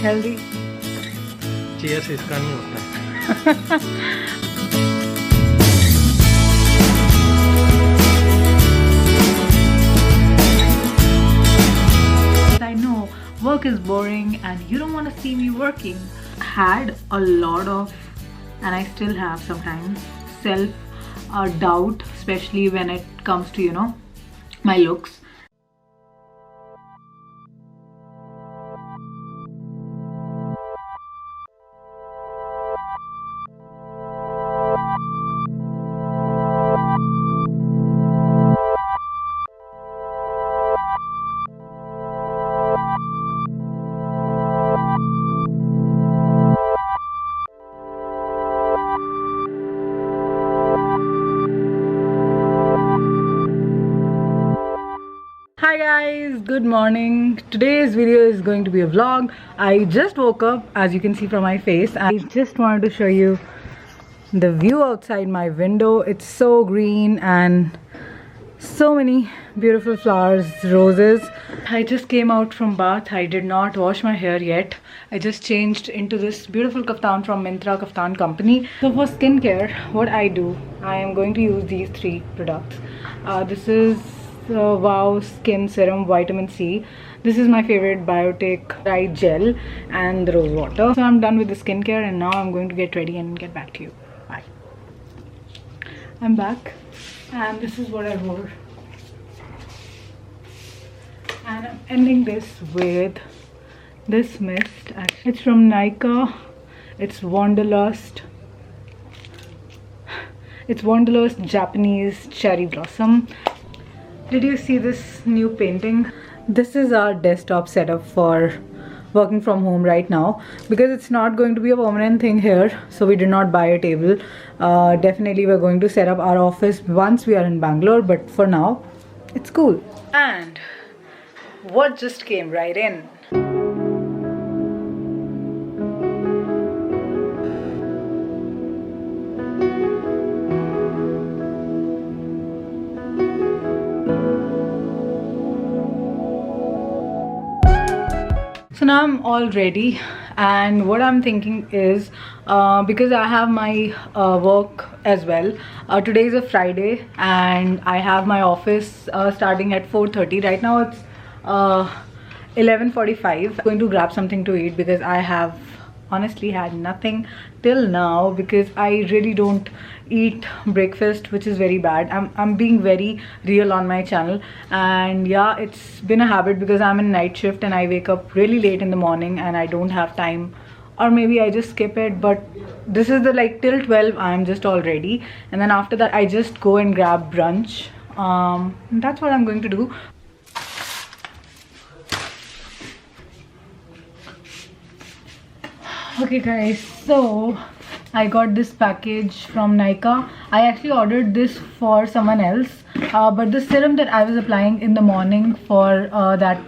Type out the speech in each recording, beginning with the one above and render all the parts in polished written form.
healthy. Cheers इसका नहीं होता। I know work is boring and you don't want to see me working. I had a lot of, and I still have sometimes, self doubt, especially when it comes to, you know, my looks. Hi guys, good morning. Today's video is going to be a vlog. I just woke up, as you can see from my face. I just wanted to show you the view outside my window. It's so green and so many beautiful flowers, roses. I just came out from bath. I did not wash my hair yet. I just changed into this beautiful kaftan from Myntra Kaftan Company. So for skincare, what I do, I am going to use these three products. This is Wow Skin Serum Vitamin C. This is my favorite Biotic Eye Gel and the rose water. So I'm done with the skincare and now I'm going to get ready and get back to you. Bye. I'm back and this is what I wore. And I'm ending this with this mist. It's from Nykaa. It's Wanderlust. It's Wanderlust Japanese Cherry Blossom. Did you see this new painting? This is our desktop setup for working from home right now, because it's not going to be a permanent thing here, so we did not buy a table. Definitely we're going to set up our office once we are in Bangalore, but for now it's cool. And what just came right in? So now I'm all ready, and what I'm thinking is, because I have my work as well, today is a Friday and I have my office starting at 4:30. Right now it's 11:45. I'm going to grab something to eat because I have honestly had nothing till now, because I really don't eat breakfast, which is very bad. I'm being very real on my channel, and yeah, it's been a habit because I'm in night shift and I wake up really late in the morning and I don't have time, or maybe I just skip it. But this is the like till 12 I'm just all ready, and then after that I just go and grab brunch. That's what I'm going to do. Okay guys, so I got this package from Nykaa. I actually ordered this for someone else, but the serum that I was applying in the morning for that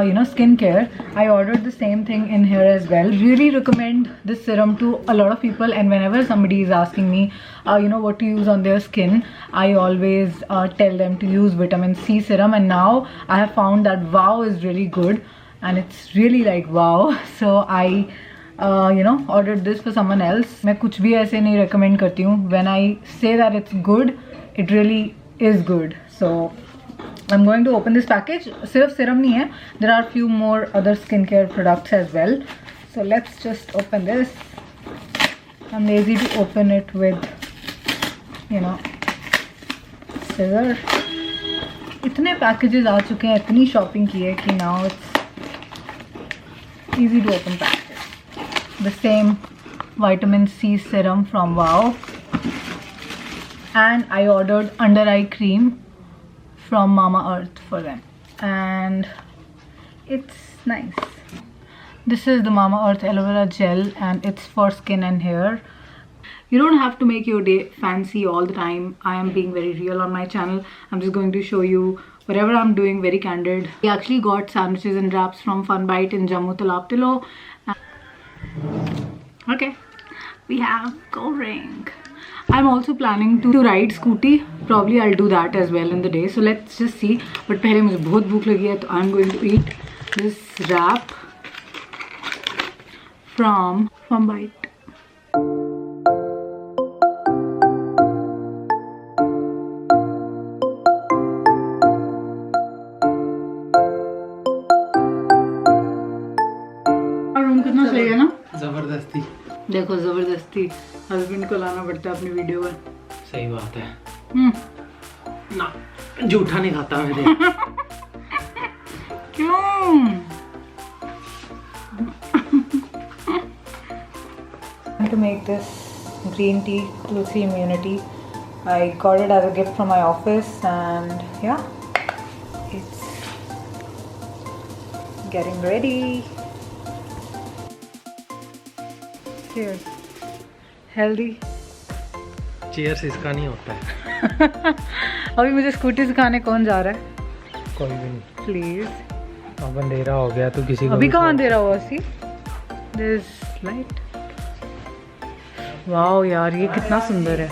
you know, skincare, I ordered the same thing in here as well. Really recommend this serum to a lot of people, and whenever somebody is asking me you know, what to use on their skin, I always tell them to use vitamin C serum. And now I have found that Wow is really good and it's really like wow. So I you know, ordered this for someone else. मैं कुछ भी ऐसे नहीं recommend करती हूँ. When I say that it's good, it really is good. So I'm going to open this package. सिर्फ serum नहीं है. There are few more other skincare products as well. So let's just open this. I'm lazy to open it with, you know, scissor. इतने packages आ चुके हैं, इतनी shopping की है कि now it's easy to open package. The same vitamin C serum from Wow, and I ordered under eye cream from Mamaearth for them, and it's nice. This is the Mamaearth aloe vera gel and it's for skin and hair. You don't have to make your day fancy all the time. I am being very real on my channel. I'm just going to show you whatever I'm doing, very candid. We actually got sandwiches and wraps from Fun Bite in Jammu Talab Tilo. Okay, we have cold drink. I'm also planning to ride scooty. Probably I'll do that as well in the day. So let's just see. But पहले मुझे बहुत भूख लगी है, तो I'm going to eat this wrap. from Bite. Room कितना सही है ना? जबरदस्ती। देखो जबरदस्ती हस्बैंड को लाना पड़ता है अपनी वीडियो में। सही बात है। ना जूठा नहीं खाता मैं। क्यों? To make this green tea Tulsi immunity. I got it as a gift from my office, and yeah, it's getting ready. Cheers. Healthy. Cheers इसका नहीं होता है। अभी मुझे स्कूटी सिखाने कौन जा रहा है? कोई भी नहीं। प्लीज। अब अंधेरा हो गया तो किसी को अभी भी कहाँ अंधेरा हुआ? See this light. वाओ यार, ये कितना सुंदर है।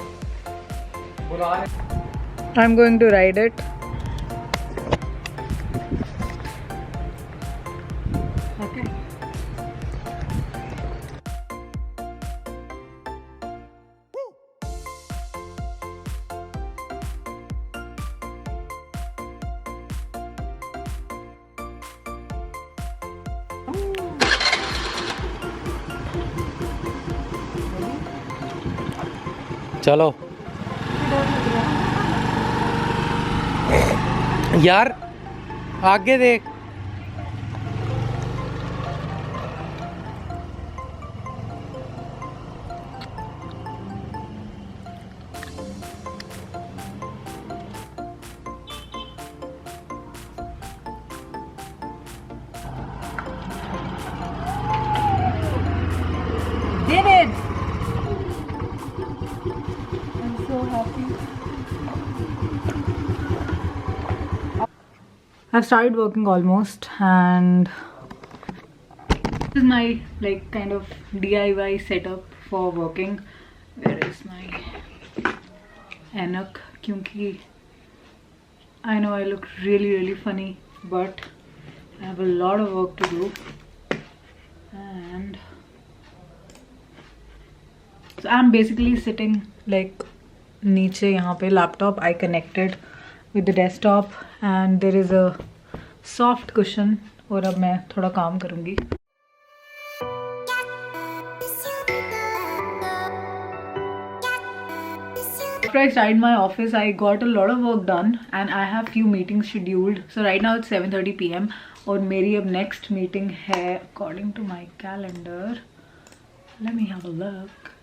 I am going to ride it. Okay. चलो यार, आगे देख। Did it! I'm so happy. I've started working almost, and this is my like kind of DIY setup for working. Where is my Anak? Kyunki I know I look really funny, but I have a lot of work to do, and so I'm basically sitting like नीचे यहाँ पे laptop I connected with the desktop, and there is a soft cushion, और अब मैं थोड़ा काम करूँगी। After I started my office, I got a lot of work done, and I have few meetings scheduled. So right now it's 7:30 PM, और मेरी अब next meeting है according to my calendar. Let me have a look.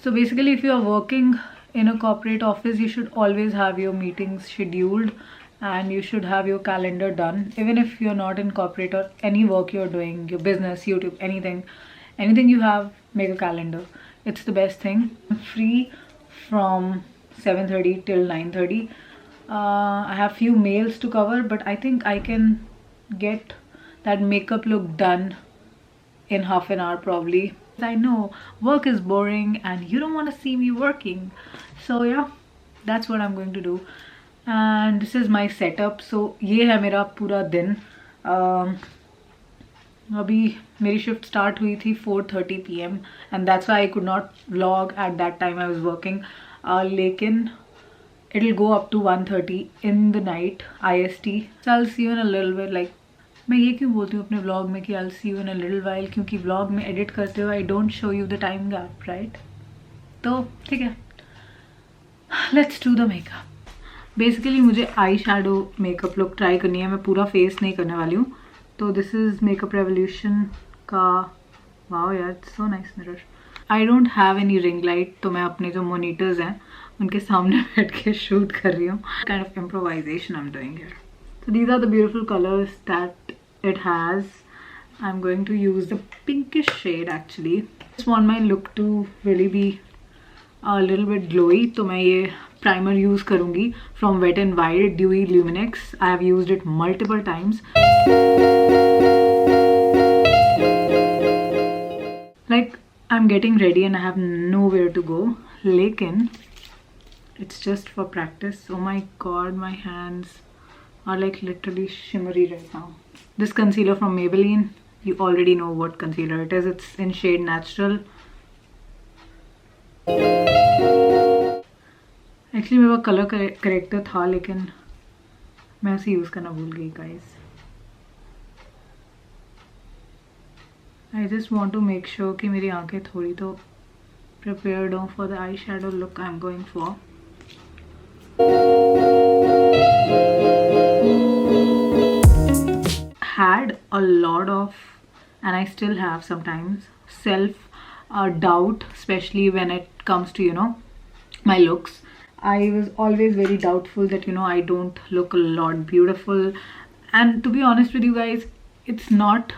So basically, if you are working in a corporate office, you should always have your meetings scheduled, and you should have your calendar done. Even if you're not in corporate or any work you're doing, your business, YouTube, anything you have, make a calendar. It's the best thing. I'm free from 7:30 till 9:30. I have few mails to cover, but I think I can get that makeup look done in half an hour probably. I know work is boring and you don't want to see me working, so yeah, that's what I'm going to do. And this is my setup. So ये है मेरा पूरा दिन. अभी मेरी shift start हुई थी 4:30 PM, and that's why I could not vlog at that time. I was working, लेकिन it'll go up to 1:30 in the night IST. So I'll see you in a little bit. Like, मैं ये क्यों बोलती हूँ अपने vlog में कि I'll see you in a little while, क्योंकि व्लॉग में एडिट करते हुए I don't show you the time gap, right? तो ठीक है, let's do the makeup. Basically मुझे eye shadow makeup look try करनी है, मैं पूरा फेस नहीं करने वाली हूँ. तो दिस इज़ मेकअप रेवोल्यूशन का. वाओ यार, it's so nice mirror. I don't have any ring light, तो मैं अपने जो मोनीटर्स हैं उनके सामने बैठ के शूट कर रही हूँ. Kind of improvisation I am doing here. So these are the beautiful colors that it has. I'm going to use the pinkish shade actually. Just want my look to really be a little bit glowy. तो मैं ये primer use करूँगी from Wet n Wild Dewy Luminex. I have used it multiple times. Like, I'm getting ready and I have nowhere to go. लेकिन it's just for practice. Oh my god, my hands are like literally shimmery right now. This concealer from Maybelline, you already know what concealer it is. It's in shade Natural. Actually मेरे पास colour corrector था लेकिन मैं उसे use करना भूल गई guys. I just want to make sure कि मेरी आंखें थोड़ी तो prepared हो for the eyeshadow look I'm going for. Had a lot of, and I still have sometimes, self doubt, especially when it comes to, you know, my looks. I was always very doubtful that, you know, I don't look a lot beautiful. And to be honest with you guys, it's not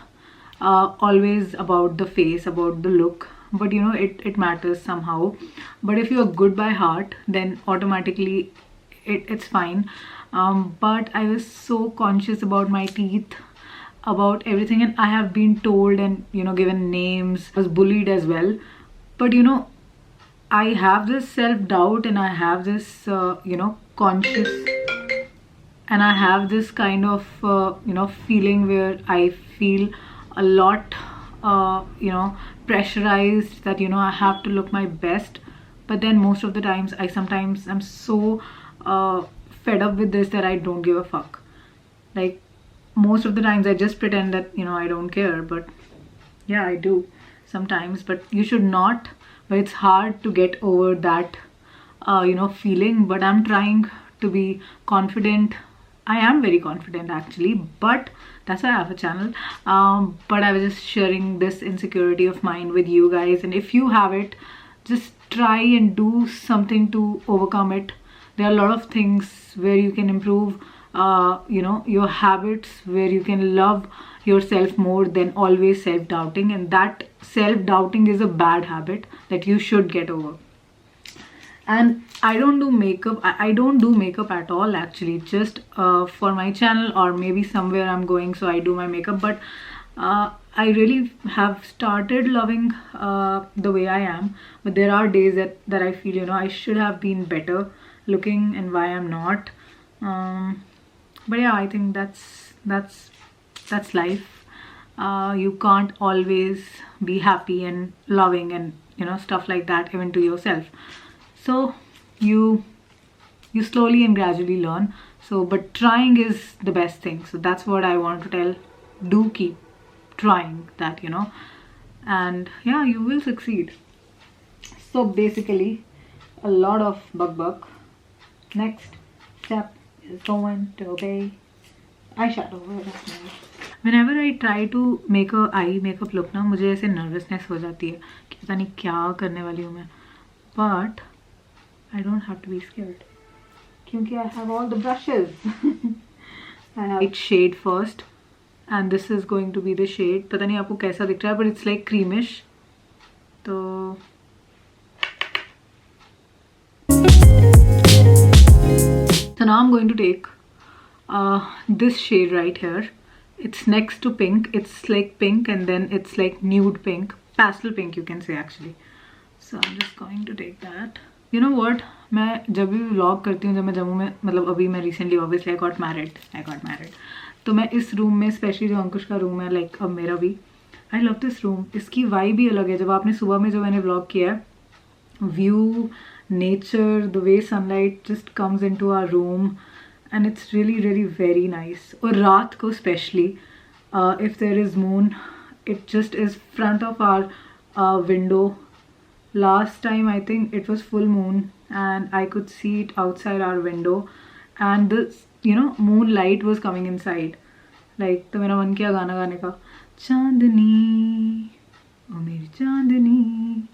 always about the face, about the look, but you know, it matters somehow. But if you're good by heart, then automatically it's fine. But I was so conscious about my teeth, about everything, and I have been told and, you know, given names. I was bullied as well, but you know, I have this self-doubt, and I have this you know, conscious, and I have this kind of you know, feeling where I feel a lot you know, pressurized that, you know, I have to look my best. But then most of the times I sometimes am so fed up with this that I don't give a fuck. Like most of the times I just pretend that, you know, I don't care, but yeah, I do sometimes. But you should not. But it's hard to get over that you know, feeling. But I'm trying to be confident. I am very confident actually, but that's why I have a channel. But I was just sharing this insecurity of mine with you guys, and if you have it, just try and do something to overcome it. There are a lot of things where you can improve you know, your habits, where you can love yourself more than always self-doubting, and that self-doubting is a bad habit that you should get over. And I don't do makeup. I don't do makeup at all actually, just for my channel, or maybe somewhere I'm going, so I do my makeup. But I really have started loving the way I am. But there are days that I feel, you know, I should have been better looking, and why I'm not. But yeah, I think that's life. You can't always be happy and loving and, you know, stuff like that even to yourself. So you slowly and gradually learn. So but trying is the best thing. So that's what I want to tell. Do keep trying that, you know, and yeah, you will succeed. So basically a lot of bug. Next step is going to be eyeshadow. Whenever I try to make a eye makeup look ना, मुझे ऐसे nervousness हो जाती है कि पता नहीं क्या करने वाली हूँ मैं. But I don't have to be scared क्योंकि I have all the brushes. I have light shade first, and this is going to be the shade. पता नहीं आपको कैसा दिख रहा है, but it's like creamish. तो now I'm going to take this shade right here. It's next to pink. It's like pink, and then it's like nude pink, pastel pink you can say actually. So I'm just going to take that. You know what, मैं जब भी vlog करती हूँ, जब मैं जम्मू में, मतलब अभी मैं recently obviously I got married, तो मैं इस रूम में, स्पेशली जो अंकुश का रूम है, लाइक अब मेरा भी, आई लव दिस रूम. इसकी वाइब भी अलग है. जब आपने सुबह में जो मैंने व्लॉग किया है, view, nature, the way sunlight just comes into our room, and it's really very nice. और रात को specially if there is moon, it just is front of our window. Last time I think it was full moon and I could see it outside our window, and the, you know, moonlight was coming inside. Like तो मेरा मन किया गाना गाने का, चांदनी ओ मेरी चांदनी.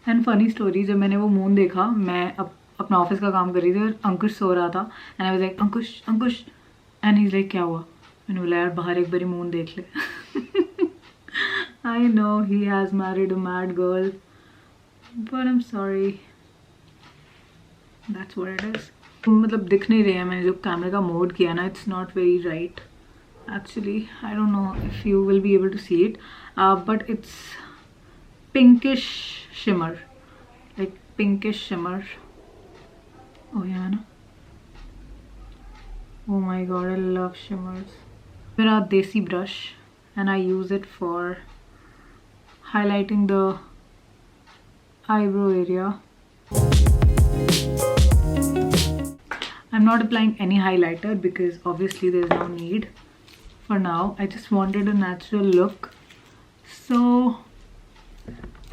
And funny story, जब मैंने वो मून देखा, मैं अपना ऑफिस का काम कर रही थी और अंकुश सो रहा था, and I was like Ankush, and he is like क्या हुआ. मैंने बोला यार बाहर एक बारी मून देख ले. I know he has married a mad girl, but I'm sorry. That's what it is. मतलब दिख नहीं रहे हैं. मैंने जो कैमरे का मोड किया ना, it's not very right. Actually, I don't know if you will be able to see it, but it's pinkish shimmer, like pinkish shimmer. Oh yeah, no? Oh my god, I love shimmers. मेरा देसी brush and I use it for highlighting the eyebrow area. I'm not applying any highlighter because obviously there's no need for now. I just wanted a natural look. So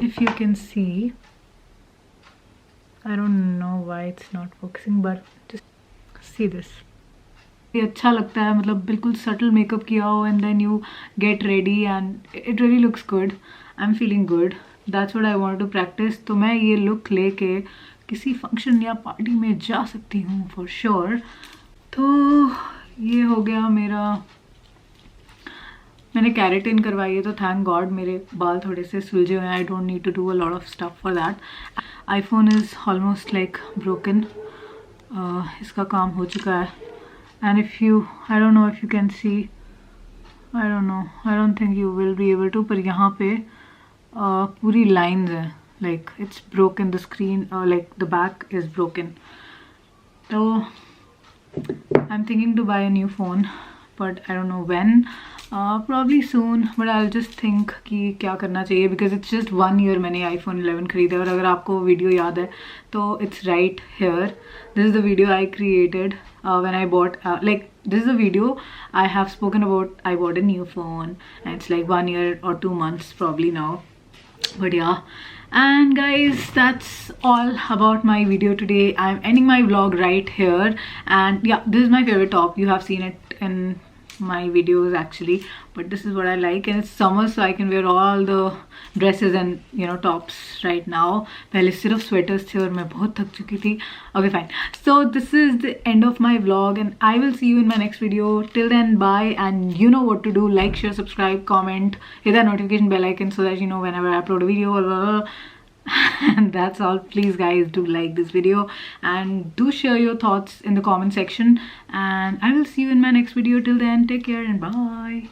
if you can see, I don't know why it's not focusing, but just see this. ये अच्छा लगता है, मतलब बिल्कुल subtle makeup किया हो and then you get ready and it really looks good. I'm feeling good. That's what I wanted to practice. तो मैं ये look लेके किसी function या party में जा सकती हूँ for sure. तो ये हो गया मेरा, मैंने keratin करवाई है तो thank God मेरे बाल थोड़े से सुलझे हुए हैं. I don't need to do a lot of stuff for that. iPhone is almost like broken. इसका काम हो चुका है. And if you, I don't know if you can see, I don't know, I don't think you will be able to, पर यहाँ पे पूरी lines हैं, like it's broken, the screen, like the back is broken. So I'm thinking to buy a new phone, but I don't know when. Probably soon, but I'll just think कि क्या करना चाहिए, because it's just 1 year मैंने iPhone 11 खरीदा. और अगर आपको video याद है तो it's right here. This is the video I created when I bought, like this is a video I have spoken about. I bought a new phone and it's like 1 year or 2 months probably now. But yeah, and guys, that's all about my video today. I'm ending my vlog right here, and yeah, this is my favorite top. You have seen it in my videos actually, but this is what I like, and it's summer so I can wear all the dresses and you know tops right now. पहले सिर्फ sweaters थे और मैं बहुत थक चुकी थी. Okay, fine. So this is the end of my vlog and I will see you in my next video. Till then, bye, and you know what to do. Like, share, subscribe, comment, hit that notification bell icon so that you know whenever I upload a video. Blah, blah, blah. And that's all. Please guys, do like this video and do share your thoughts in the comment section, and I will see you in my next video. Till then, take care and bye.